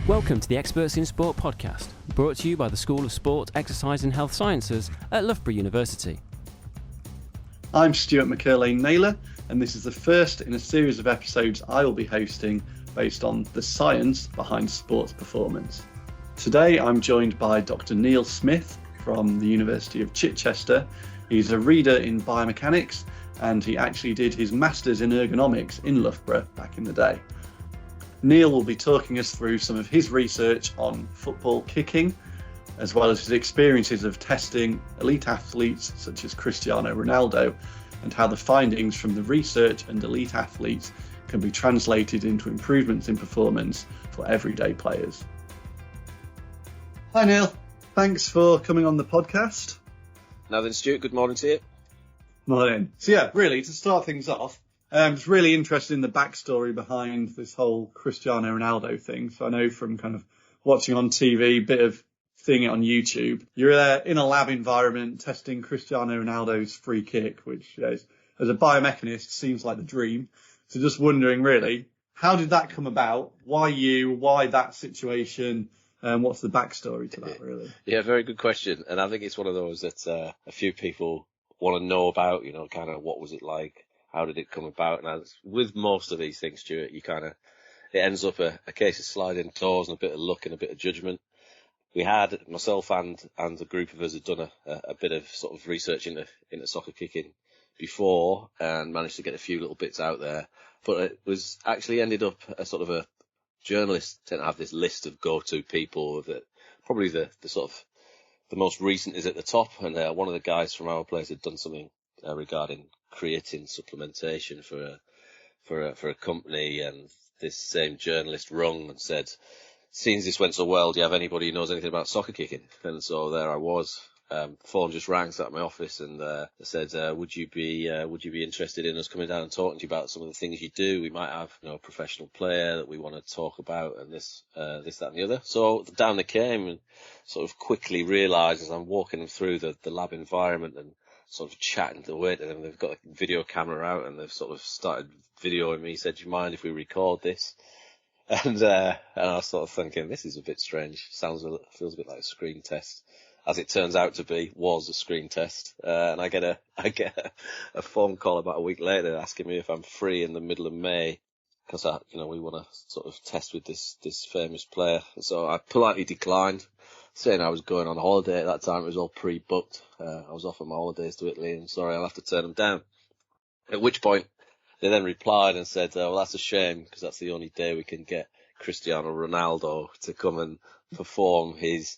Welcome to the Experts in Sport podcast, brought to you by the School of Sport, Exercise and Health Sciences at Loughborough University. I'm Stuart McErlain-Naylor, and this is the first in a series of episodes I will be hosting based on the science behind sports performance. Today I'm joined by Dr Neal Smith from the University of Chichester. He's a reader in biomechanics, and he actually did his Masters in Ergonomics in Loughborough back in the day. Neal will be talking us through some of his research on football kicking, as well as his experiences of testing elite athletes such as Cristiano Ronaldo, and how the findings from the research and elite athletes can be translated into improvements in performance for everyday players. Hi Neal, thanks for coming on the podcast. Now then, Stuart, good morning to you. Morning. So yeah, really to start things off, it's really interested in the backstory behind this whole Cristiano Ronaldo thing. So I know from kind of watching on TV, bit of seeing it on YouTube, you're in a lab environment testing Cristiano Ronaldo's free kick, which as a biomechanist seems like the dream. So just wondering really, how did that come about? Why you? Why that situation? What's the backstory to that really? Yeah, very good question. And I think it's one of those that a few people want to know about, kind of what was it like? How did it come about? And with most of these things, Stuart, it ends up a case of sliding doors and a bit of luck and a bit of judgment. We had, myself and a group of us had done a bit of sort of research into soccer kicking before and managed to get a few little bits out there. But it was actually ended up a sort of a journalist tend to have this list of go-to people that probably the sort of the most recent is at the top. And one of the guys from our place had done something regarding creatine supplementation for a company, and this same journalist rung and said, "Seeing as this went so well, do you have anybody who knows anything about soccer kicking?" And so there I was. Phone just rang, sat at my office, and said, "Would you be interested in us coming down and talking to you about some of the things you do? We might have, a professional player that we want to talk about, and this, that, and the other." So down they came, and sort of quickly realised as I'm walking them through the lab environment and sort of chatting away to them, they've got a video camera out and they've sort of started videoing me. Said, "Do you mind if we record this?" And I was sort of thinking, this is a bit strange. Feels a bit like a screen test. As it turns out to be, was a screen test. And I get a phone call about a week later asking me if I'm free in the middle of May, because we want to sort of test with this famous player. So I politely declined, saying I was going on holiday at that time. It was all pre-booked. I was off on my holidays to Italy, and sorry, I'll have to turn them down. At which point, they then replied and said, "Well, that's a shame, because that's the only day we can get Cristiano Ronaldo to come and perform his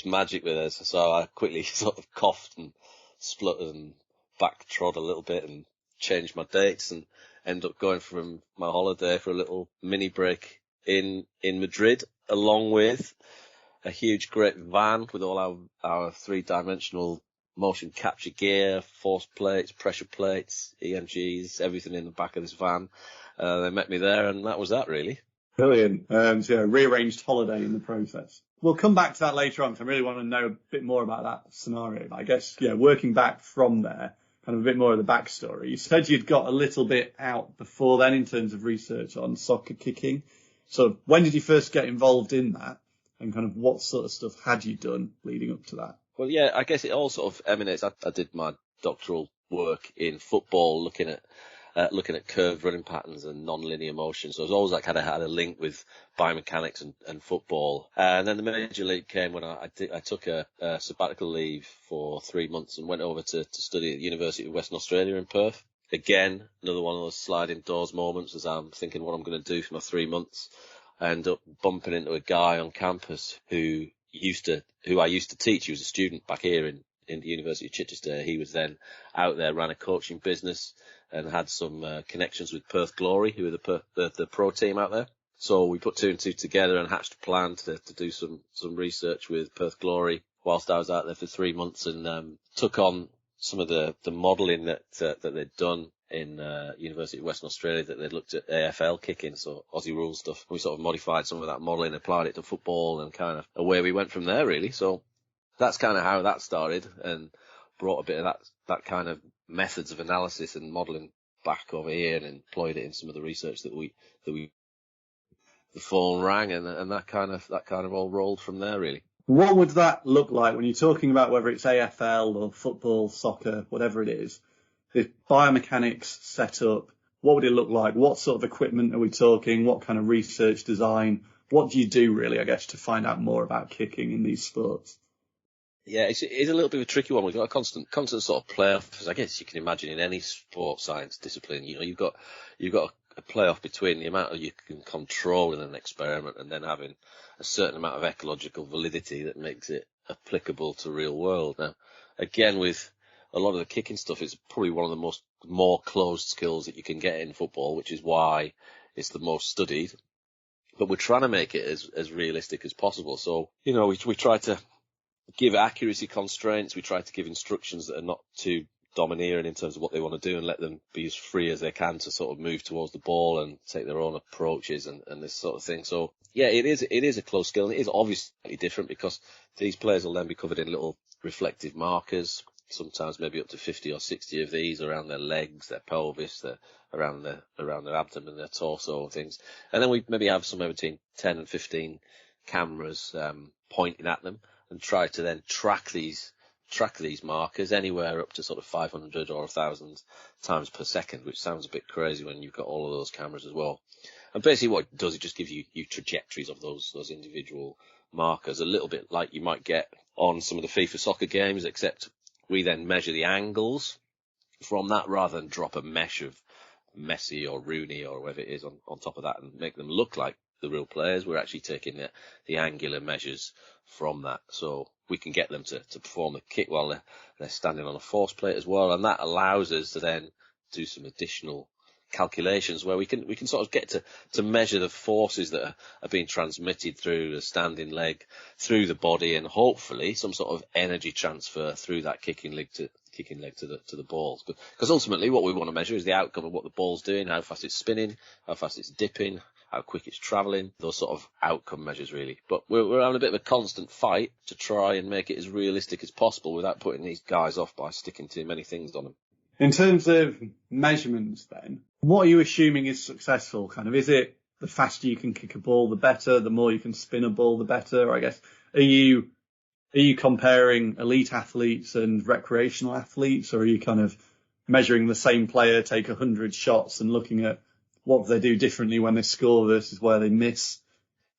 magic with us." So I quickly sort of coughed and spluttered and backtrod a little bit and changed my dates and ended up going from my holiday for a little mini break in Madrid, along with a huge great van with all our three-dimensional motion capture gear, force plates, pressure plates, EMGs, everything in the back of this van. They met me there, and that was that really. Brilliant. So rearranged holiday in the process. We'll come back to that later on, because I really want to know a bit more about that scenario. But I guess, working back from there, kind of a bit more of the backstory. You said you'd got a little bit out before then in terms of research on soccer kicking. So when did you first get involved in that? And kind of what sort of stuff had you done leading up to that? Well, yeah, I guess it all sort of emanates. I did my doctoral work in football, looking at curved running patterns and non-linear motion. So I was always had a link with biomechanics and football. And then the major league came when I took a sabbatical leave for 3 months and went over to study at the University of Western Australia in Perth. Again, another one of those sliding doors moments as I'm thinking what I'm going to do for my 3 months. I end up bumping into a guy on campus who I used to teach. He was a student back here in the University of Chichester. He was then out there, ran a coaching business and had some connections with Perth Glory, who are the pro team out there. So we put two and two together and hatched a plan to do some research with Perth Glory whilst I was out there for 3 months, and took on some of the modelling that they'd done in University of Western Australia, that they'd looked at AFL kicking, so Aussie rules stuff. We sort of modified some of that modelling, applied it to football, and kind of away we went from there really. So that's kind of how that started, and brought a bit of that kind of methods of analysis and modelling back over here and employed it in some of the research that we the phone rang, and that kind of all rolled from there, really. What would that look like when you're talking about whether it's AFL or football, soccer, whatever it is, the biomechanics setup? What would it look like? What sort of equipment are we talking? What kind of research design? What do you do really, I guess, to find out more about kicking in these sports? Yeah, it's a little bit of a tricky one. We've got a constant sort of playoff. I guess you can imagine in any sports science discipline, you've got a playoff between the amount you can control in an experiment and then having a certain amount of ecological validity that makes it applicable to real world. Now, again, with a lot of the kicking stuff, it's probably one of the more closed skills that you can get in football, which is why it's the most studied. But we're trying to make it as realistic as possible. So, we try to give accuracy constraints. We try to give instructions that are not too domineering in terms of what they want to do and let them be as free as they can to sort of move towards the ball and take their own approaches and this sort of thing. So yeah, it is a close skill, and it is obviously different because these players will then be covered in little reflective markers, sometimes maybe up to 50 or 60 of these around their legs, their pelvis, around their abdomen, their torso and things. And then we maybe have somewhere between 10 and 15 cameras pointing at them and try to then track these markers anywhere up to sort of 500 or 1,000 times per second, which sounds a bit crazy when you've got all of those cameras as well. And basically what it does, it just gives you trajectories of those individual markers, a little bit like you might get on some of the FIFA soccer games, except we then measure the angles from that rather than drop a mesh of Messi or Rooney or whoever it is on top of that and make them look like the real players. We're actually taking the angular measures from that, so we can get them to perform a kick while they're standing on a force plate as well, and that allows us to then do some additional calculations where we can sort of get to measure the forces that are being transmitted through the standing leg, through the body, and hopefully some sort of energy transfer through that kicking leg to the balls. Because ultimately what we want to measure is the outcome of what the ball's doing, how fast it's spinning, how fast it's dipping, how quick it's travelling, those sort of outcome measures really. But we're having a bit of a constant fight to try and make it as realistic as possible without putting these guys off by sticking too many things on them. In terms of measurements then, what are you assuming is successful? Kind of, is it the faster you can kick a ball, the better, the more you can spin a ball, the better? I guess, are you comparing elite athletes and recreational athletes, or are you kind of measuring the same player take 100 shots and looking at what they do differently when they score versus where they miss?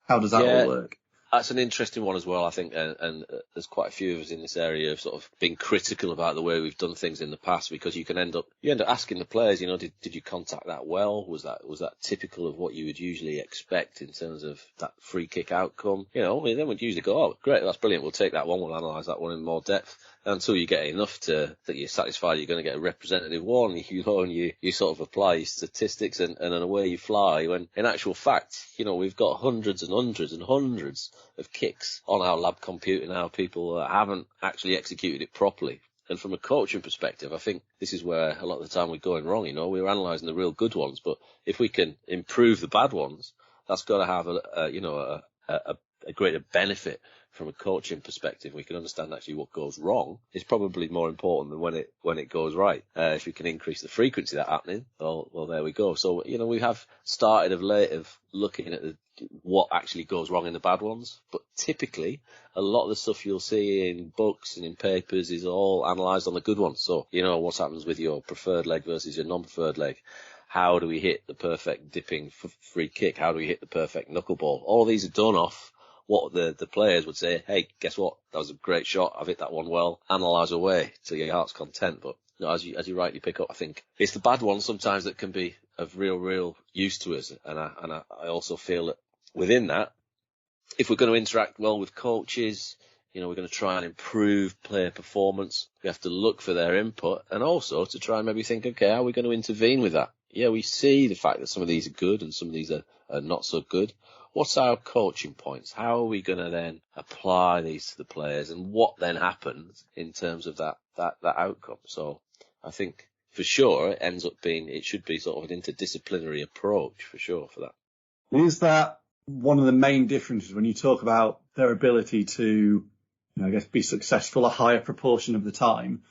How does that all work? That's an interesting one as well, I think, and there's quite a few of us in this area of sort of being critical about the way we've done things in the past, because you end up asking the players, did you contact that well? Was that typical of what you would usually expect in terms of that free kick outcome? Then we'd usually go, oh, great, that's brilliant, we'll take that one, we'll analyse that one in more depth. Until you get enough that you're satisfied you're going to get a representative one, and you sort of apply your statistics and away you fly. When in actual fact, we've got hundreds and hundreds and hundreds of kicks on our lab computer now, people that haven't actually executed it properly. And from a coaching perspective, I think this is where a lot of the time we're going wrong. We're analysing the real good ones, but if we can improve the bad ones, that's got to have a greater benefit. From a coaching perspective, we can understand actually what goes wrong is probably more important than when it goes right. If we can increase the frequency of that happening, well, there we go. So, we have started of late of looking at what actually goes wrong in the bad ones. But typically, a lot of the stuff you'll see in books and in papers is all analysed on the good ones. So, what happens with your preferred leg versus your non-preferred leg. How do we hit the perfect dipping free kick? How do we hit the perfect knuckleball? All of these are done off what the players would say, hey, guess what? That was a great shot. I've hit that one well. Analyse away to your heart's content. But as you rightly pick up, I think it's the bad ones sometimes that can be of real use to us. And I also feel that within that, if we're going to interact well with coaches, we're going to try and improve player performance. We have to look for their input, and also to try and maybe think, okay, how are we going to intervene with that? Yeah, we see the fact that some of these are good and some of these are not so good. What's our coaching points? How are we going to then apply these to the players, and what then happens in terms of that outcome? So I think for sure it should be sort of an interdisciplinary approach for sure for that. Is that one of the main differences when you talk about their ability to, be successful a higher proportion of the time?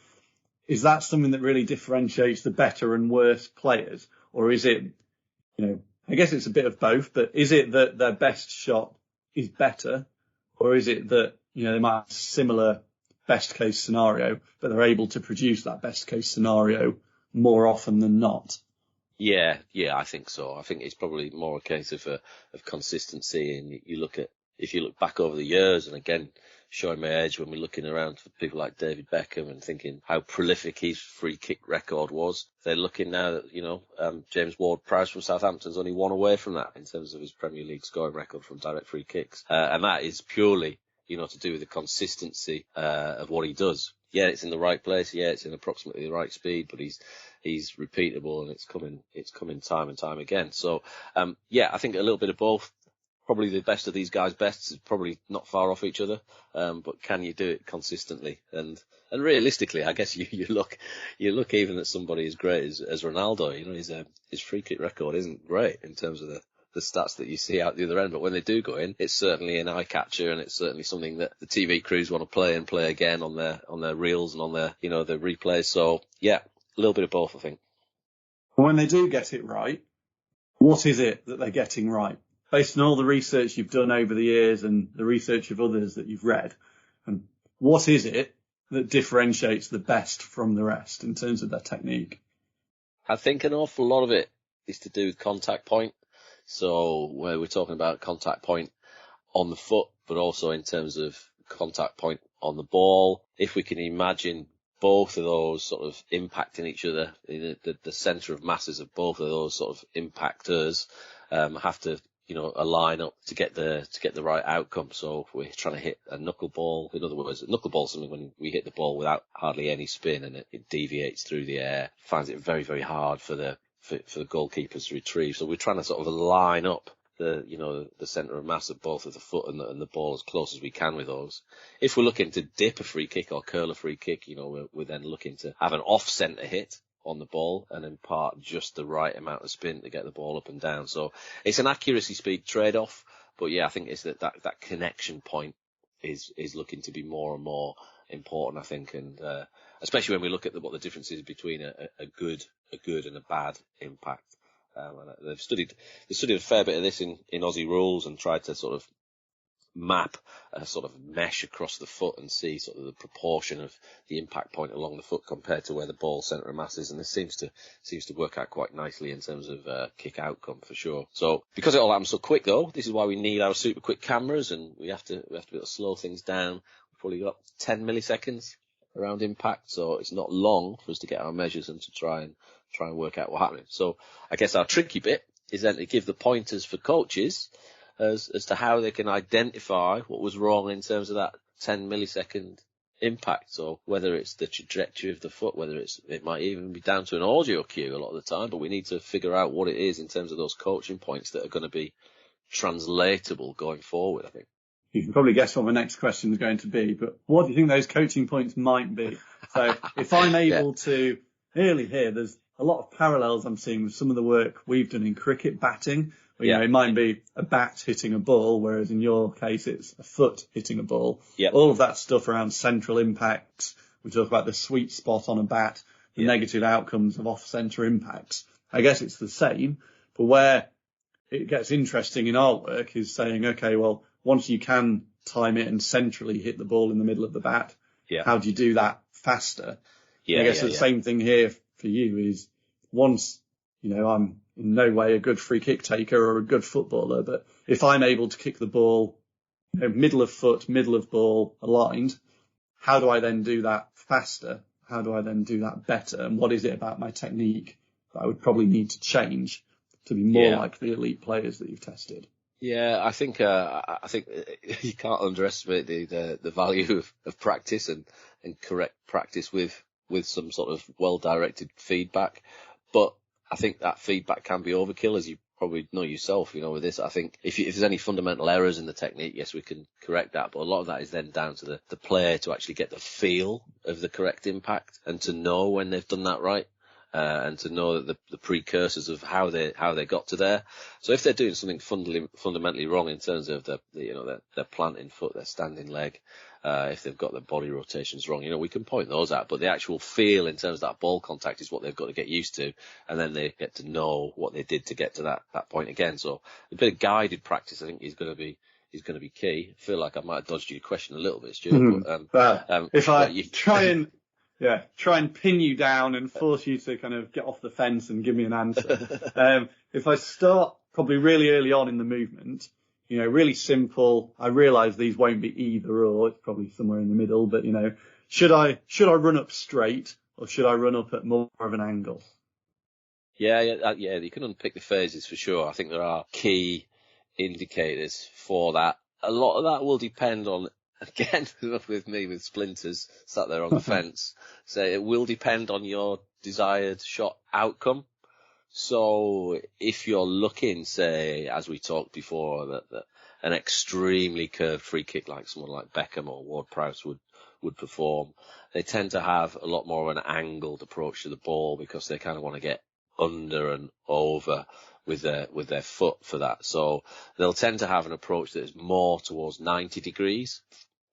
Is that something that really differentiates the better and worse players? Or is it, I guess it's a bit of both, but is it that their best shot is better, or is it that, they might have a similar best case scenario, but they're able to produce that best case scenario more often than not? Yeah, I think so. I think it's probably more a case of consistency. And if you look back over the years, and again, showing my age when we're looking around for people like David Beckham and thinking how prolific his free kick record was, they're looking now that, James Ward-Prowse from Southampton's only one away from that in terms of his Premier League scoring record from direct free kicks. And that is purely, to do with the consistency of what he does. Yeah, it's in the right place. Yeah, it's in approximately the right speed, but he's repeatable, and it's coming time and time again. So, I think a little bit of both. Probably the best of these guys' bests is probably not far off each other. But can you do it consistently? And realistically, I guess you look even at somebody as great as Ronaldo. His free kick record isn't great in terms of the stats that you see out the other end, but when they do go in, it's certainly an eye catcher, and it's certainly something that the TV crews want to play and play again on their reels and on their their replays. So yeah, a little bit of both, I think. When they do get it right, what is it that they're getting right? Based on all the research you've done over the years and the research of others that you've read, and what is it that differentiates the best from the rest in terms of their technique? I think an awful lot of it is to do with contact point. So where we're talking about contact point on the foot, but also in terms of contact point on the ball, if we can imagine both of those sort of impacting each other, the centre of masses of both of those sort of impactors have to align up to get the right outcome. So if we're trying to hit a knuckleball, in other words, a knuckleball is something when we hit the ball without hardly any spin and it deviates through the air, finds it very, very hard for the goalkeepers to retrieve. So we're trying to sort of line up the centre of mass of both of the foot and the ball as close as we can with those. If we're looking to dip a free kick or curl a free kick, we're then looking to have an off-centre hit on the ball and impart just the right amount of spin to get the ball up and down. So it's an accuracy speed trade-off, but yeah, I think it's that connection point is looking to be more and more important, I think, and especially when we look at what the difference is between a good and a bad impact. They've studied a fair bit of this in Aussie rules and tried to sort of map a sort of mesh across the foot and see sort of the proportion of the impact point along the foot compared to where the ball centre of mass is, and this seems to work out quite nicely in terms of kick outcome for sure. So because it all happens so quick though, this is why we need our super quick cameras, and we have to be able to slow things down. We've probably got 10 milliseconds around impact, so it's not long for us to get our measures and to try and work out what's happening. So I guess our tricky bit is then to give the pointers for coaches as to how they can identify what was wrong in terms of that 10 millisecond impact. So whether it's the trajectory of the foot, whether it might even be down to an audio cue a lot of the time, but we need to figure out what it is in terms of those coaching points that are going to be translatable going forward, I think. You can probably guess what my next question is going to be, but what do you think those coaching points might be? So if I'm able to really hear, there's a lot of parallels I'm seeing with some of the work we've done in cricket batting. Where, it might be a bat hitting a ball, whereas in your case it's a foot hitting a ball. Yep. All of that stuff around central impacts. We talk about the sweet spot on a bat, the negative outcomes of off-centre impacts. I guess it's the same, but where it gets interesting in our work is saying, okay, well, once you can time it and centrally hit the ball in the middle of the bat, how do you do that faster? I guess the same thing here for you is once, I'm in no way a good free kick taker or a good footballer, but if I'm able to kick the ball, middle of foot, middle of ball aligned, how do I then do that faster? How do I then do that better? And what is it about my technique that I would probably need to change to be more like the elite players that you've tested? Yeah, I think you can't underestimate the value of practice and correct practice with some sort of well-directed feedback. But I think that feedback can be overkill, as you probably know yourself, with this. I think if there's any fundamental errors in the technique, yes, we can correct that. But a lot of that is then down to the player to actually get the feel of the correct impact and to know when they've done that right. and to know that the precursors of how they got to there. So if they're doing something fundamentally wrong in terms of their planting foot, their standing leg, if they've got their body rotations wrong, we can point those out. But the actual feel in terms of that ball contact is what they've got to get used to, and then they get to know what they did to get to that point again. So a bit of guided practice, I think, is going to be key. I feel like I might have dodged your question a little bit, Stuart. But, if I try and pin you down and force you to kind of get off the fence and give me an answer. If I start probably really early on in the movement, really simple. I realise these won't be either or. It's probably somewhere in the middle. But should I run up straight or should I run up at more of an angle? Yeah. You can unpick the phases for sure. I think there are key indicators for that. A lot of that will depend on, again, with me with splinters sat there on the fence. So it will depend on your desired shot outcome. So if you're looking, say, as we talked before, that an extremely curved free kick like someone like Beckham or Ward-Prowse would perform, they tend to have a lot more of an angled approach to the ball because they kind of want to get under and over with their foot for that. So they'll tend to have an approach that is more towards 90 degrees.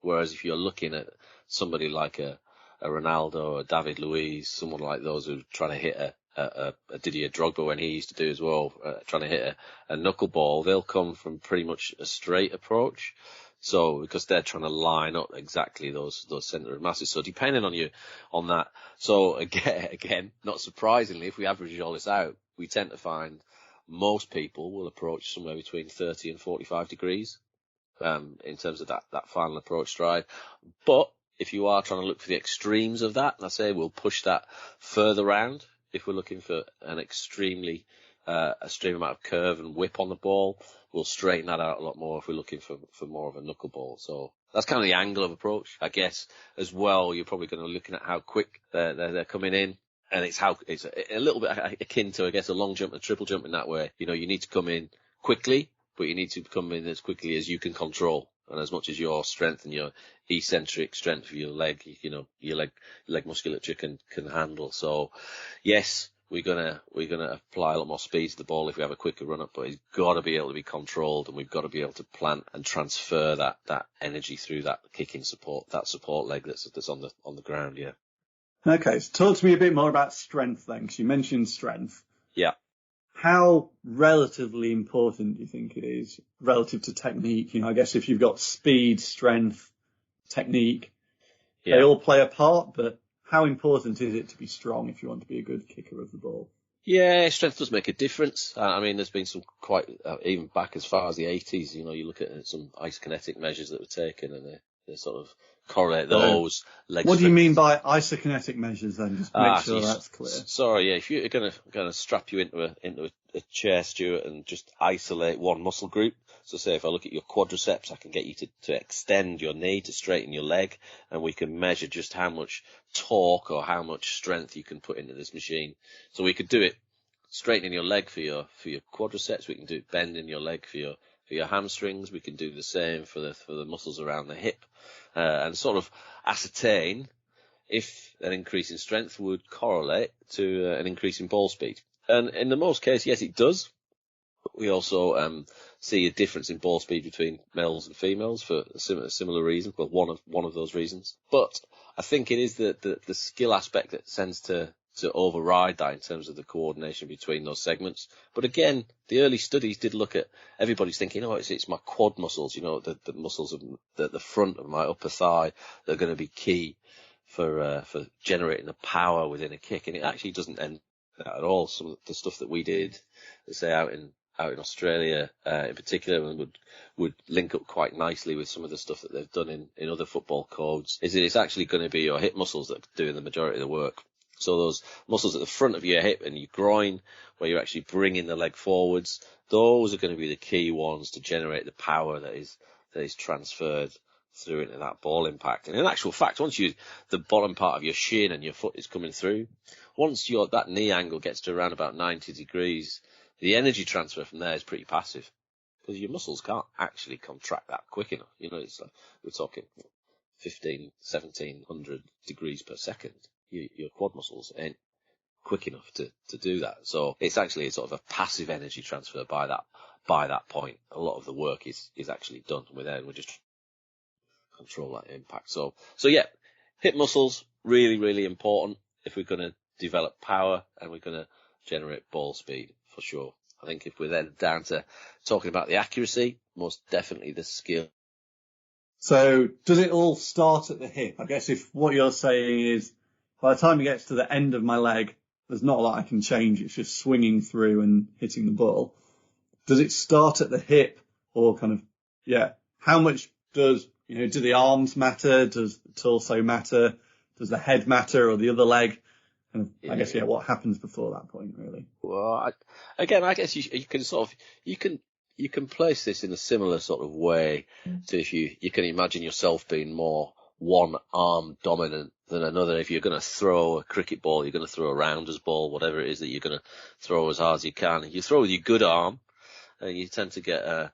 Whereas if you're looking at somebody like a Ronaldo or David Luiz, someone like those who are trying to hit a Didier Drogba when he used to do as well, trying to hit a knuckleball, they'll come from pretty much a straight approach. So because they're trying to line up exactly those centre of masses. So depending on that. So again, not surprisingly, if we average all this out, we tend to find most people will approach somewhere between 30 and 45 degrees. In terms of that final approach stride. But if you are trying to look for the extremes of that, and I say we'll push that further round. If we're looking for an extreme amount of curve and whip on the ball, we'll straighten that out a lot more if we're looking for more of a knuckleball. So that's kind of the angle of approach, I guess. As well, you're probably going to be looking at how quick they're coming in. And it's a little bit akin to, I guess, a long jump and triple jump in that way. You need to come in quickly, but you need to come in as quickly as you can control, and as much as your strength and your eccentric strength of your leg, your leg musculature can handle. So, yes, we're gonna apply a lot more speed to the ball if we have a quicker run up, but it's got to be able to be controlled, and we've got to be able to plant and transfer that energy through that kicking support, that support leg that's on the ground. Yeah. Okay, so talk to me a bit more about strength then, because you mentioned strength. Yeah. How relatively important do you think it is relative to technique? I guess if you've got speed, strength, technique, they all play a part, but how important is it to be strong if you want to be a good kicker of the ball? Yeah, strength does make a difference. I mean, there's been some quite, even back as far as the 80s, you look at some isokinetic measures that were taken and they sort of correlate those legs. What do you mean by isokinetic measures then? Just make sure that's clear. Sorry, yeah. If you're going to strap you into a chair, Stuart, and just isolate one muscle group. So say if I look at your quadriceps, I can get you to extend your knee to straighten your leg, and we can measure just how much torque or how much strength you can put into this machine. So we could do it straightening your leg for your quadriceps. We can do it bending your leg for your hamstrings. We can do the same for the muscles around the hip. And sort of ascertain if an increase in strength would correlate to an increase in ball speed. And in the most case, yes, it does. We also see a difference in ball speed between males and females for a similar reason. Well, one of those reasons. But I think it is the skill aspect that tends to override that in terms of the coordination between those segments. But again, the early studies did look at everybody's thinking, it's my quad muscles, the muscles of the front of my upper thigh that are going to be key for generating the power within a kick. And it actually doesn't end that at all. Some of the stuff that we did, say out in Australia, in particular, and would link up quite nicely with some of the stuff that they've done in other football codes, is that it's actually going to be your hip muscles that are doing the majority of the work. So those muscles at the front of your hip and your groin, where you're actually bringing the leg forwards, those are going to be the key ones to generate the power that is transferred through into that ball impact. And in actual fact, once the bottom part of your shin and your foot is coming through, once that knee angle gets to around about 90 degrees, the energy transfer from there is pretty passive because your muscles can't actually contract that quick enough. It's like we're talking 1700 degrees per second. Your quad muscles ain't quick enough to do that. So it's actually a sort of a passive energy transfer by that point. A lot of the work is actually done. We're just control that impact. So yeah, hip muscles, really, really important if we're going to develop power and we're going to generate ball speed, for sure. I think if we're then down to talking about the accuracy, most definitely the skill. So does it all start at the hip? I guess if what you're saying is by the time it gets to the end of my leg, there's not a lot I can change. It's just swinging through and hitting the ball. Does it start at the hip, or kind of, how much do the arms matter? Does the torso matter? Does the head matter, or the other leg? And I guess, what happens before that point, really? Well, I guess you can sort of, you can place this in a similar sort of way to if you can imagine yourself being more one arm dominant than another. If you're going to throw a cricket ball, you're going to throw a rounders ball, whatever it is that you're going to throw as hard as you can. You throw with your good arm, and you tend to get a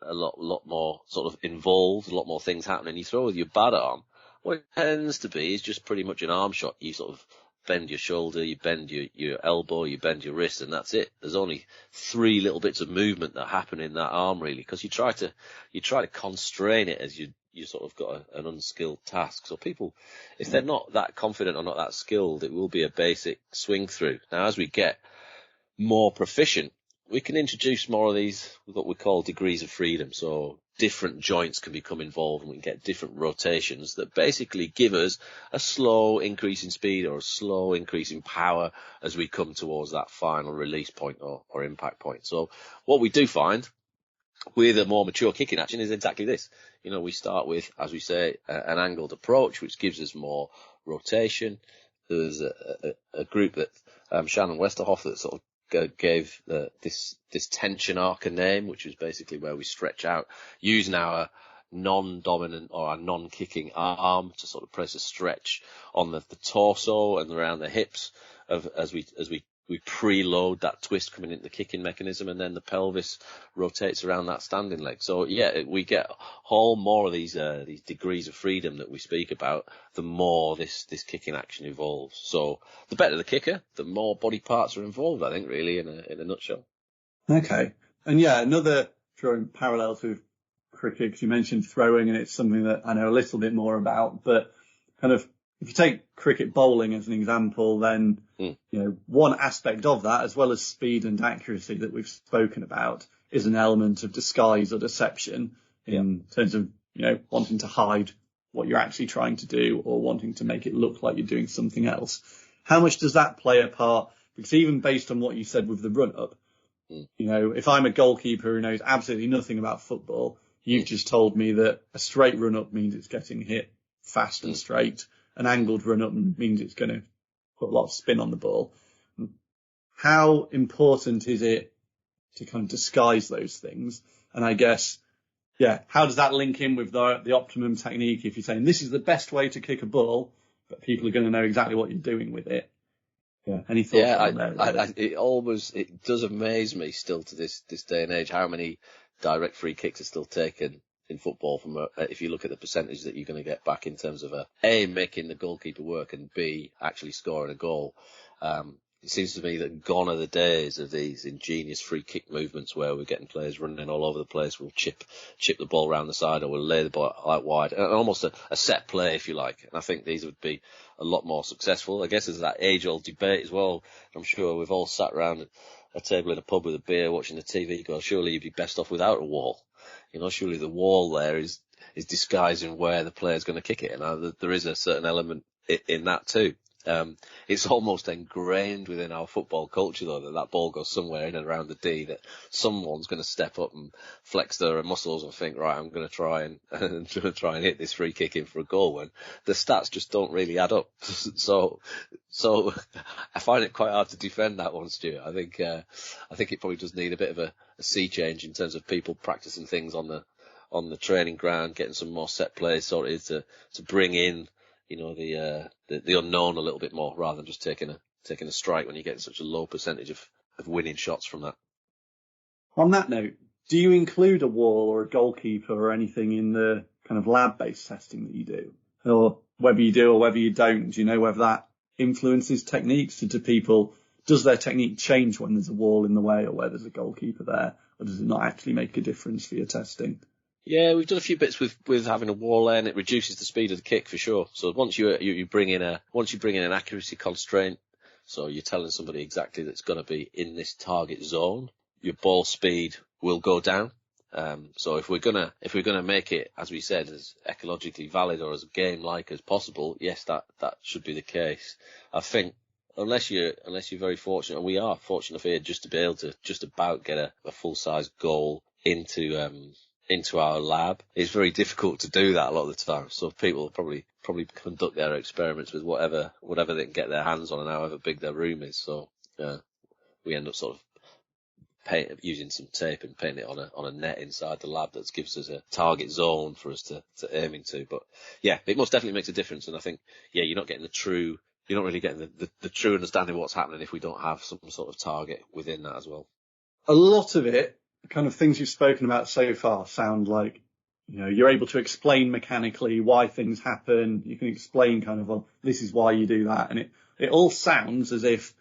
lot more sort of involved, a lot more things happening. You throw with your bad arm, what it tends to be is just pretty much an arm shot. You sort of bend your shoulder, you bend your elbow, you bend your wrist, and that's it. There's only 3 little bits of movement that happen in that arm, really, because you try to constrain it as you sort of got an unskilled task. So people, if they're not that confident or not that skilled, it will be a basic swing through. Now, as we get more proficient, we can introduce more of these, what we call degrees of freedom. So different joints can become involved, and we can get different rotations that basically give us a slow increase in speed or a slow increase in power as we come towards that final release point or impact point. So what we do find with a more mature kicking action is exactly this. We start with, as we say, an angled approach, which gives us more rotation. There's a group that Shannon Westerhoff that sort of gave this tension arc a name, which is basically where we stretch out using our non-dominant or our non-kicking arm to sort of press a stretch on the torso and around the hips as we preload that twist coming into the kicking mechanism, and then the pelvis rotates around that standing leg. So we get whole more of these degrees of freedom that we speak about, the more this kicking action evolves. So the better the kicker, the more body parts are involved, I think, really, in a nutshell. Okay. And another drawing parallels with cricket, because you mentioned throwing, and it's something that I know a little bit more about, but kind of, if you take cricket bowling as an example, then, one aspect of that, as well as speed and accuracy that we've spoken about, is an element of disguise or deception in terms of, wanting to hide what you're actually trying to do or wanting to make it look like you're doing something else. How much does that play a part? Because even based on what you said with the run-up, if I'm a goalkeeper who knows absolutely nothing about football, you've just told me that a straight run-up means it's getting hit fast and straight. An angled run-up means it's going to put a lot of spin on the ball. How important is it to kind of disguise those things? And I guess, how does that link in with the optimum technique? If you're saying this is the best way to kick a ball, but people are going to know exactly what you're doing with it. Any thoughts on that? It does amaze me still to this day and age how many direct free kicks are still taken in football from if you look at the percentage that you're going to get back in terms of A, making the goalkeeper work, and B, actually scoring a goal. It seems to me that gone are the days of these ingenious free kick movements where we're getting players running all over the place. We'll chip the ball around the side, or we'll lay the ball out wide, and almost a set play, if you like. And I think these would be a lot more successful. I guess there's that age-old debate as well. I'm sure we've all sat around a table in a pub with a beer watching the TV. Go, surely you'd be best off without a wall. Surely the wall there is disguising where the player's going to kick it, and there is a certain element in that too. It's almost ingrained within our football culture, though, that ball goes somewhere in and around the D, that someone's going to step up and flex their muscles and think, right, I'm going to try and hit this free kick in for a goal, when the stats just don't really add up. So I find it quite hard to defend that one, Stuart. I think it probably does need a bit of a sea change in terms of people practicing things on the training ground, getting some more set plays sorted to bring in the unknown a little bit more, rather than just taking a strike when you're getting such a low percentage of winning shots from that. On that note, do you include a wall or a goalkeeper or anything in the kind of lab-based testing that you do? Or whether you do or whether you don't, do you know whether that influences techniques? Does their technique change when there's a wall in the way or where there's a goalkeeper there? Or does it not actually make a difference for your testing? Yeah, we've done a few bits with having a wall there, and it reduces the speed of the kick for sure. So once you bring in an accuracy constraint, so you're telling somebody exactly that's going to be in this target zone, your ball speed will go down. So if we're gonna make it, as we said, as ecologically valid or as game-like as possible, yes, that should be the case. I think unless you're very fortunate, and we are fortunate here just to be able to just about get a full-size goal into our lab, it's very difficult to do that a lot of the time. So people probably conduct their experiments with whatever they can get their hands on and however big their room is. So we end up sort of using some tape and painting it on a net inside the lab that gives us a target zone for us to aim into. But yeah, it most definitely makes a difference. And I think, yeah, you're not really getting the true understanding of what's happening if we don't have some sort of target within that as well. A lot of it, kind of things you've spoken about so far, sound like, you're able to explain mechanically why things happen. You can explain kind of, well, this is why you do that. And it all sounds as if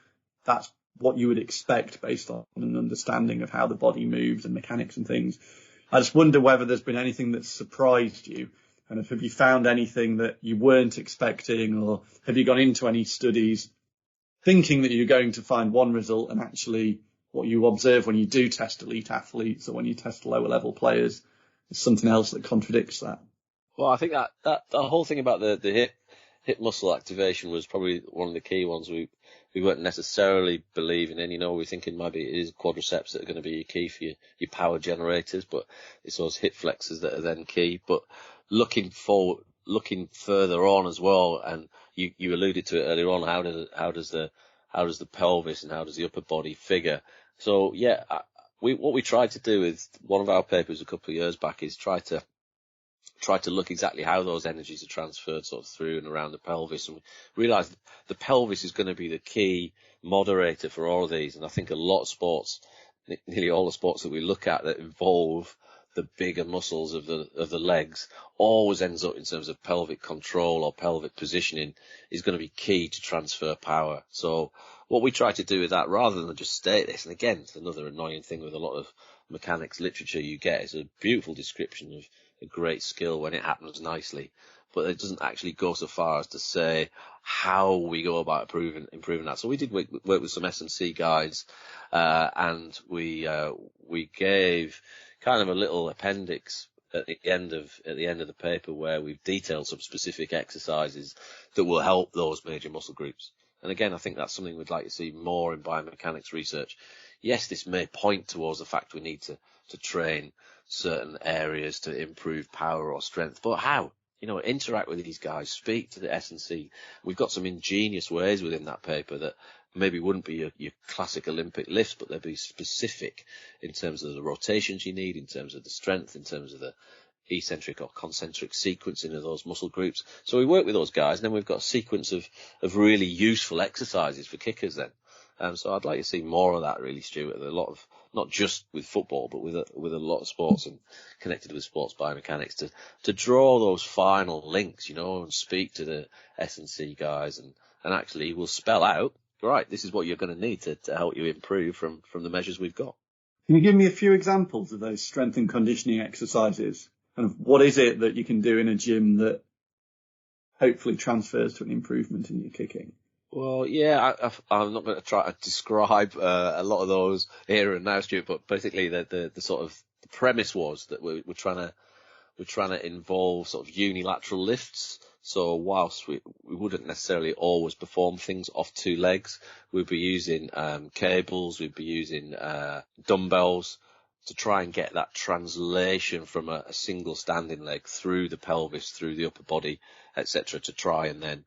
that's what you would expect based on an understanding of how the body moves and mechanics and things. I just wonder whether there's been anything that's surprised you. And have you found anything that you weren't expecting, or have you gone into any studies thinking that you're going to find one result and actually what you observe when you do test elite athletes or when you test lower level players is something else that contradicts that? Well, I think that the whole thing about the hip muscle activation was probably one of the key ones. We weren't necessarily believing in, we're thinking maybe it is quadriceps that are going to be your key for your power generators, but it's those hip flexors that are then key. But looking further on as well, and you alluded to it earlier on, how does the pelvis and how does the upper body figure? So yeah, what we tried to do with one of our papers a couple of years back is try to look exactly how those energies are transferred sort of through and around the pelvis, and we realised the pelvis is going to be the key moderator for all of these. And I think a lot of sports, nearly all the sports that we look at that involve the bigger muscles of the legs, always ends up in terms of pelvic control or pelvic positioning is going to be key to transfer power. So what we try to do with that, rather than just state this, and again, it's another annoying thing with a lot of mechanics literature you get, is a beautiful description of a great skill when it happens nicely, but it doesn't actually go so far as to say how we go about improving that. So we did work with some S&C guys, and we gave kind of a little appendix at the end of the paper where we've detailed some specific exercises that will help those major muscle groups. And again, I think that's something we'd like to see more in biomechanics research. Yes, this may point towards the fact we need to train certain areas to improve power or strength, but how? Interact with these guys, speak to the S&C. We've got some ingenious ways within that paper that maybe wouldn't be your classic Olympic lifts, but they'd be specific in terms of the rotations you need, in terms of the strength, in terms of the eccentric or concentric sequencing of those muscle groups. So we work with those guys, and then we've got a sequence of really useful exercises for kickers then. So I'd like to see more of that, really, Stuart. A lot of, not just with football, but with a lot of sports and connected with sports biomechanics to draw those final links, and speak to the S&C guys and actually we'll spell out, right, this is what you're going to need to help you improve from the measures we've got. Can you give me a few examples of those strength and conditioning exercises? Kind of what is it that you can do in a gym that hopefully transfers to an improvement in your kicking? Well, yeah, I'm not going to try to describe a lot of those here and now, Stuart, but basically the sort of the premise was that we're trying to involve sort of unilateral lifts. So whilst we wouldn't necessarily always perform things off two legs, we'd be using cables, we'd be using dumbbells to try and get that translation from a single standing leg through the pelvis, through the upper body, etc., to try and then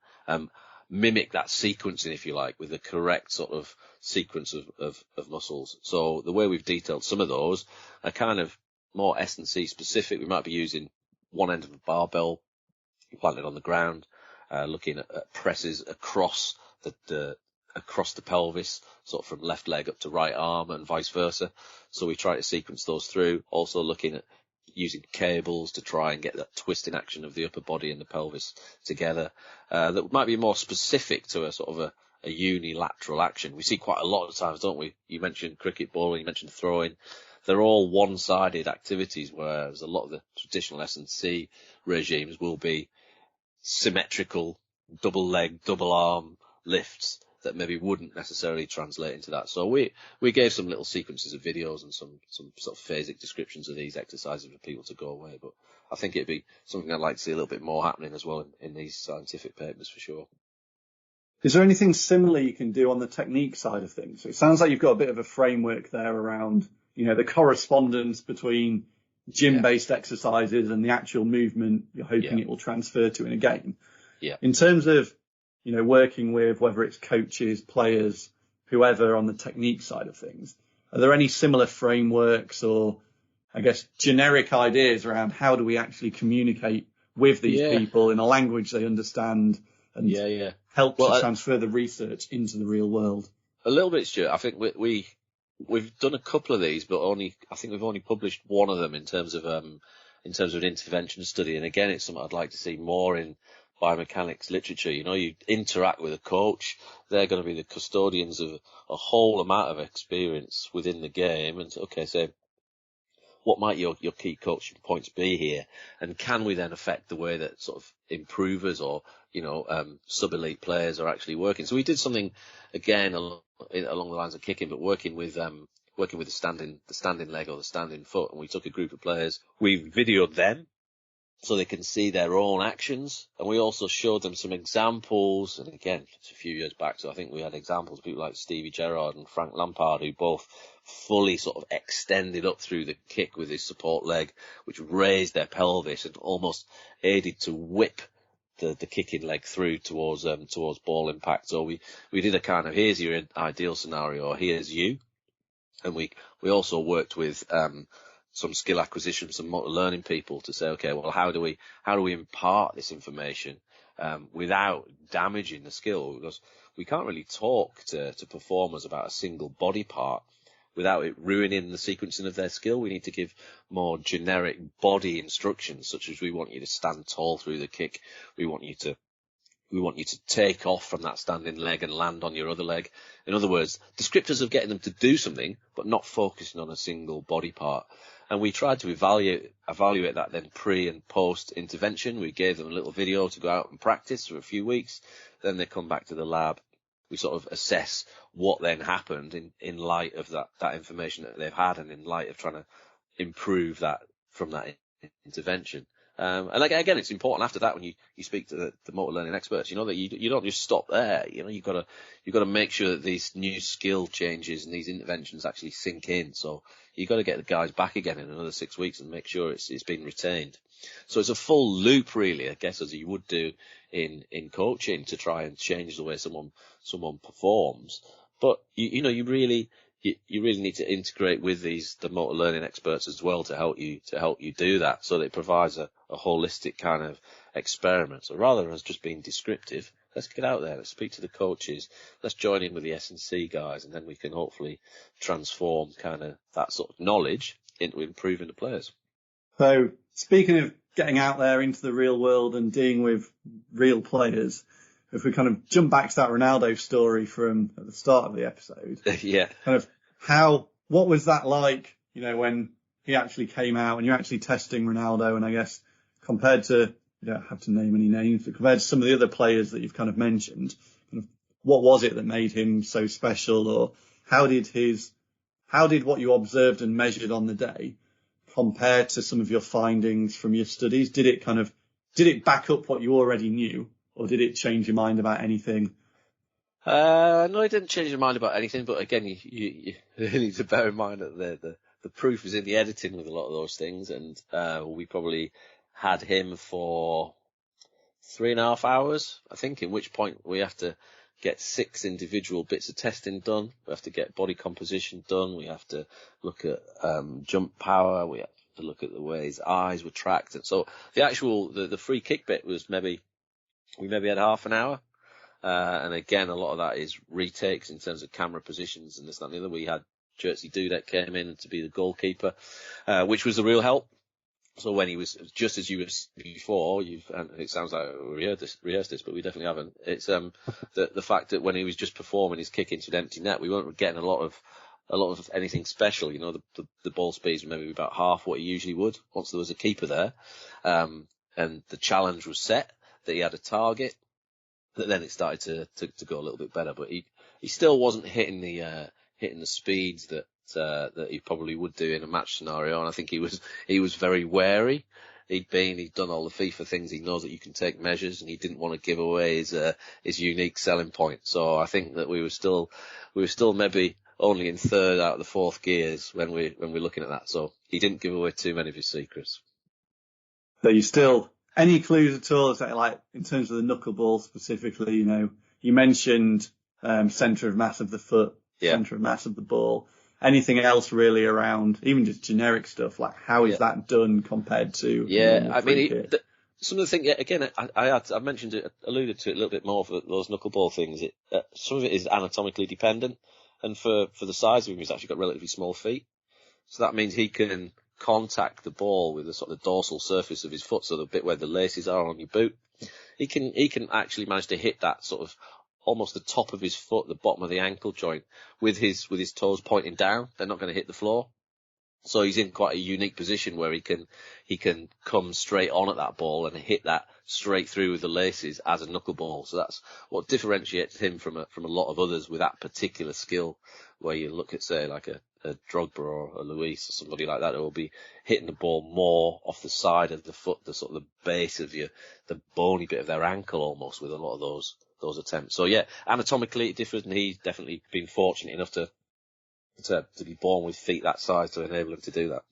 mimic that sequencing, if you like, with the correct sort of sequence of muscles. So the way we've detailed some of those are kind of more S&C specific. We might be using one end of a barbell planted on the ground, looking at presses across the pelvis, sort of from left leg up to right arm and vice versa. So we try to sequence those through. Also looking at using cables to try and get that twisting action of the upper body and the pelvis together. That might be more specific to a sort of a unilateral action. We see quite a lot of times, don't we? You mentioned cricket ball, you mentioned throwing. They're all one-sided activities, whereas a lot of the traditional S&C regimes will be symmetrical, double leg, double arm lifts that maybe wouldn't necessarily translate into that. So we gave some little sequences of videos and some sort of phasic descriptions of these exercises for people to go away. But I think it'd be something I'd like to see a little bit more happening as well in these scientific papers for sure. Is there anything similar you can do on the technique side of things? So it sounds like you've got a bit of a framework there around, the correspondence between gym-based exercises and the actual movement you're hoping it will transfer to in a game. Yeah. In terms of, working with whether it's coaches, players, whoever on the technique side of things, are there any similar frameworks or, I guess, generic ideas around how do we actually communicate with these people in a language they understand and help to transfer the research into the real world? A little bit, Stuart. I think we've done a couple of these, but I think we've only published one of them in terms of an intervention study. And again, it's something I'd like to see more in biomechanics literature. You interact with a coach. They're going to be the custodians of a whole amount of experience within the game. And so what might your key coaching points be here? And can we then affect the way that sort of improvers or, sub-elite players are actually working? So we did something, again, along the lines of kicking, but working with the standing leg or the standing foot. And we took a group of players. We videoed them so they can see their own actions. And we also showed them some examples. And again, it's a few years back, so I think we had examples of people like Stevie Gerrard and Frank Lampard, who both fully sort of extended up through the kick with his support leg, which raised their pelvis and almost aided to whip the kicking leg through towards ball impact. So we did a kind of, here's your ideal scenario, or here's you. And we also worked with some skill acquisition, some motor learning people to say, okay, well, how do we impart this information without damaging the skill? Because we can't really talk to performers about a single body part without it ruining the sequencing of their skill. We need to give more generic body instructions, such as we want you to stand tall through the kick. We want you to take off from that standing leg and land on your other leg. In other words, descriptors of getting them to do something, but not focusing on a single body part. And we tried to evaluate that then pre and post intervention. We gave them a little video to go out and practice for a few weeks. Then they come back to the lab. We sort of assess what then happened in light of that information that they've had and in light of trying to improve that from that intervention. And again, it's important after that when you speak to the motor learning experts, that you don't just stop there. You've got to make sure that these new skill changes and these interventions actually sink in. So you've got to get the guys back again in another 6 weeks and make sure it's been retained. So it's a full loop, really, I guess, as you would do in coaching to try and change the way someone performs. But you really need to integrate with the motor learning experts as well to help you do that, so that it provides a holistic kind of experiment. So rather than just being descriptive, let's get out there, let's speak to the coaches, let's join in with the S&C guys, and then we can hopefully transform kind of that sort of knowledge into improving the players. So speaking of getting out there into the real world and dealing with real players, if we kind of jump back to that Ronaldo story from at the start of the episode, kind of what was that like, when he actually came out and you're actually testing Ronaldo, and I guess compared to, you don't have to name any names, but compared to some of the other players that you've kind of mentioned, kind of what was it that made him so special, or how did what you observed and measured on the day compare to some of your findings from your studies? Did it back up what you already knew, or did it change your mind about anything? No, it didn't change your mind about anything, but again, you need to bear in mind that the proof is in the editing with a lot of those things, and we probably had him for 3.5 hours, I think, in which point we have to get 6 individual bits of testing done. We have to get body composition done. We have to look at jump power. We have to look at the way his eyes were tracked. And so the free kick bit was we maybe had half an hour. And again, a lot of that is retakes in terms of camera positions and this, that, and the other. We had Jerzy Dudek came in to be the goalkeeper, which was a real help. So when he was, just as you were before, and it sounds like we rehearsed this, but we definitely haven't. It's the fact that when he was just performing his kick into an empty net, we weren't getting a lot of anything special. You know, the ball speeds were maybe about half what he usually would once there was a keeper there, and the challenge was set that he had a target. That then it started to go a little bit better, but he still wasn't hitting the speeds that he probably would do in a match scenario, and I think he was very wary. He'd done all the FIFA things. He knows that you can take measures, and he didn't want to give away his unique selling point. So I think that we were still maybe only in third out of the fourth gears when we're looking at that. So he didn't give away too many of his secrets. So you still, any clues at all? Is that, like, in terms of the knuckleball specifically, you know, you mentioned centre of mass of the foot, centre of mass of the ball. Anything else really around, even just generic stuff, like how is that done compared to? I mean, some of the things, again, I mentioned it, alluded to it a little bit more for those knuckleball things. Some of it is anatomically dependent, and for the size of him, he's actually got relatively small feet. So that means he can contact the ball with the sort of dorsal surface of his foot, so the bit where the laces are on your boot. He can actually manage to hit that sort of almost the top of his foot, the bottom of the ankle joint, with his toes pointing down. They're not going to hit the floor. So he's in quite a unique position where he can come straight on at that ball and hit that straight through with the laces as a knuckleball. So that's what differentiates him from a lot of others with that particular skill, where you look at, say, like a Drogba or a Luis or somebody like that who will be hitting the ball more off the side of the foot, the sort of the base of the bony bit of their ankle almost, with a lot of those attempts. So yeah, anatomically it differs, and he's definitely been fortunate enough to be born with feet that size to enable him to do that.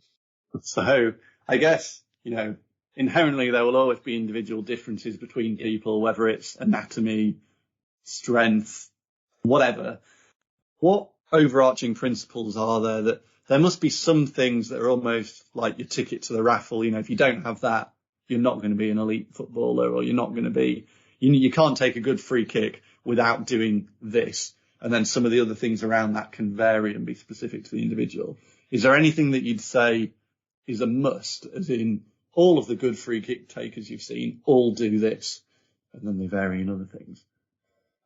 So I guess, you know, inherently there will always be individual differences between people, whether it's anatomy, strength, whatever. What overarching principles are there? That there must be some things that are almost like your ticket to the raffle. You know, if you don't have that, you're not going to be an elite footballer, or you're not going to be, you can't take a good free kick without doing this. And then some of the other things around that can vary and be specific to the individual. Is there anything that you'd say is a must, as in all of the good free kick takers you've seen all do this, and then they vary in other things?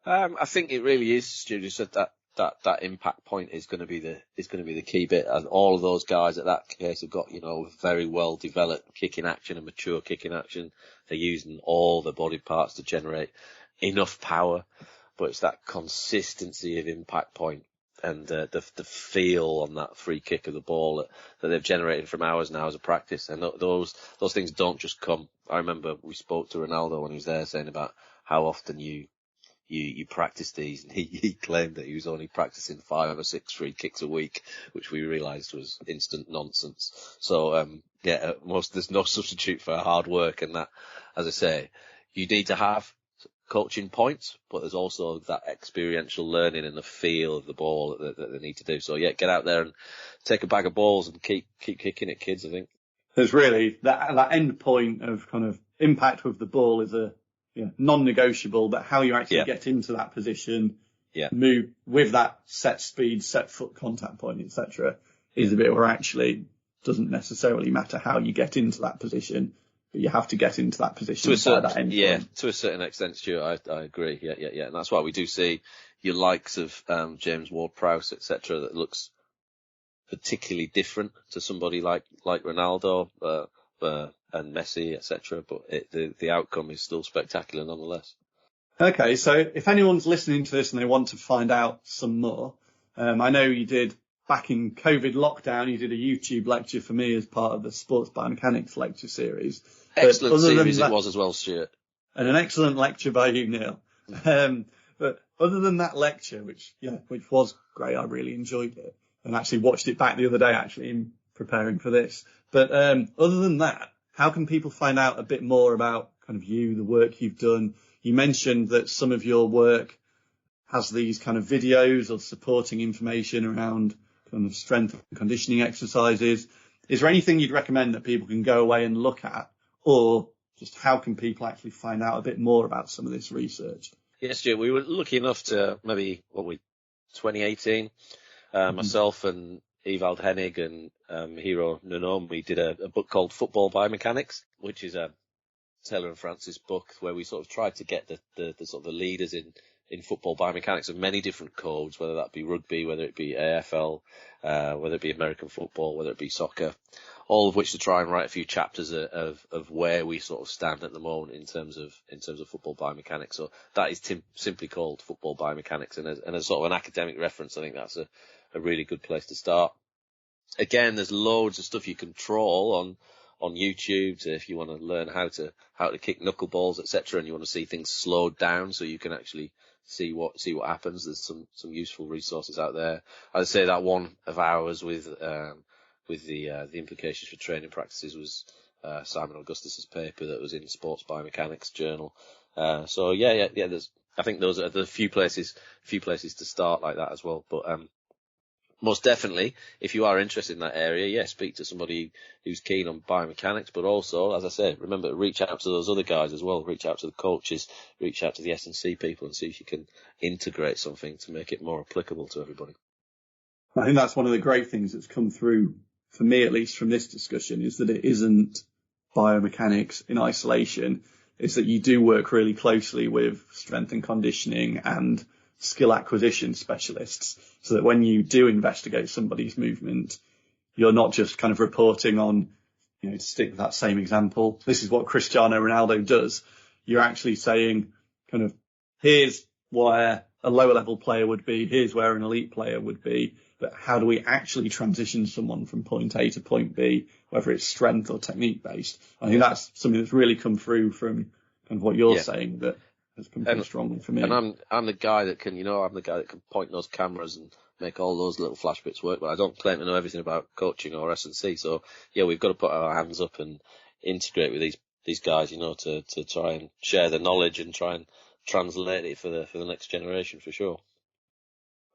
I think it really is, Stu, just that impact point is going to be the key bit, and all of those guys at that case have got, you know, very well developed kicking action and mature kicking action. They're using all their body parts to generate enough power, but it's that consistency of impact point and the feel on that free kick of the ball that they've generated from hours and hours of practice. And those things don't just come. I remember we spoke to Ronaldo when he was there, saying about how often you practice these, and he claimed that he was only practicing 5 or 6 free kicks a week, which we realised was instant nonsense. So there's no substitute for hard work, and that, as I say, you need to have coaching points, but there's also that experiential learning and the feel of the ball that they need to do. So yeah, get out there and take a bag of balls and keep kicking it, kids. I think there's really that end point of kind of impact with the ball is a non-negotiable, but how you actually get into that position, move with that set speed, set foot contact point, etc., is a bit where actually doesn't necessarily matter how you get into that position, but you have to get into that position by that end point. To a certain extent, Stuart, I agree. Yeah. And that's why we do see your likes of James Ward-Prowse, etc., that looks particularly different to somebody like Ronaldo, and Messi, etc. But the outcome is still spectacular nonetheless. Okay, so if anyone's listening to this and they want to find out some more, I know you did, back in COVID lockdown, you did a YouTube lecture for me as part of the Sports Biomechanics lecture series. Excellent series it was as well, Stuart. And an excellent lecture by you, Neil. But other than that lecture, which was great, I really enjoyed it, and actually watched it back the other day, actually, in preparing for this. But other than that, how can people find out a bit more about kind of you, the work you've done? You mentioned that some of your work has these kind of videos or supporting information around kind of strength and conditioning exercises. Is there anything you'd recommend that people can go away and look at, or just how can people actually find out a bit more about some of this research? Yes, Stuart, we were lucky enough to maybe, 2018, myself and Ewald Hennig Hiro Nonomi did a book called Football Biomechanics, which is a Taylor and Francis book where we sort of tried to get the sort of the leaders in football biomechanics of many different codes, whether that be rugby, whether it be AFL, whether it be American football, whether it be soccer, all of which to try and write a few chapters of where we sort of stand at the moment in terms of football biomechanics. So that is simply called Football Biomechanics, and as sort of an academic reference, I think that's a really good place to start. Again, there's loads of stuff you can trawl on YouTube if you want to learn how to kick knuckleballs, etc., and you want to see things slowed down so you can actually see what happens. There's some useful resources out there. I'd say that one of ours with the implications for training practices was Simon Augustus's paper that was in Sports Biomechanics Journal. So yeah. I think those are the few places to start like that as well. But most definitely, if you are interested in that area, speak to somebody who's keen on biomechanics, but also, as I said, remember to reach out to those other guys as well. Reach out to the coaches, reach out to the S&C people and see if you can integrate something to make it more applicable to everybody. I think that's one of the great things that's come through, for me at least, from this discussion, is that it isn't biomechanics in isolation. It's that you do work really closely with strength and conditioning and skill acquisition specialists, so that when you do investigate somebody's movement, you're not just kind of reporting on, to stick with that same example, this is what Cristiano Ronaldo does. You're actually saying kind of, here's where a lower level player would be, here's where an elite player would be, but how do we actually transition someone from point A to point B, whether it's strength or technique based? I think that's something that's really come through from kind of what you're saying, that has come pretty strongly for me. And I'm the guy that can, point those cameras and make all those little flash bits work, but I don't claim to know everything about coaching or S&C. So we've got to put our hands up and integrate with these guys, to try and share the knowledge and try and translate it for the next generation, for sure.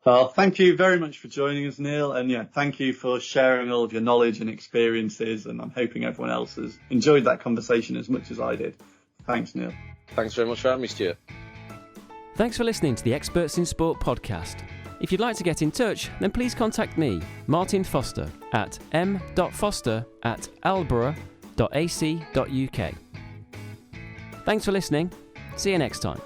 Well, thank you very much for joining us, Neil, and thank you for sharing all of your knowledge and experiences, and I'm hoping everyone else has enjoyed that conversation as much as I did. Thanks, Neil. Thanks very much for having me, Stuart. Thanks for listening to the Experts in Sport podcast. If you'd like to get in touch, then please contact me, Martin Foster, at m.foster@loughborough.ac.uk. Thanks for listening. See you next time.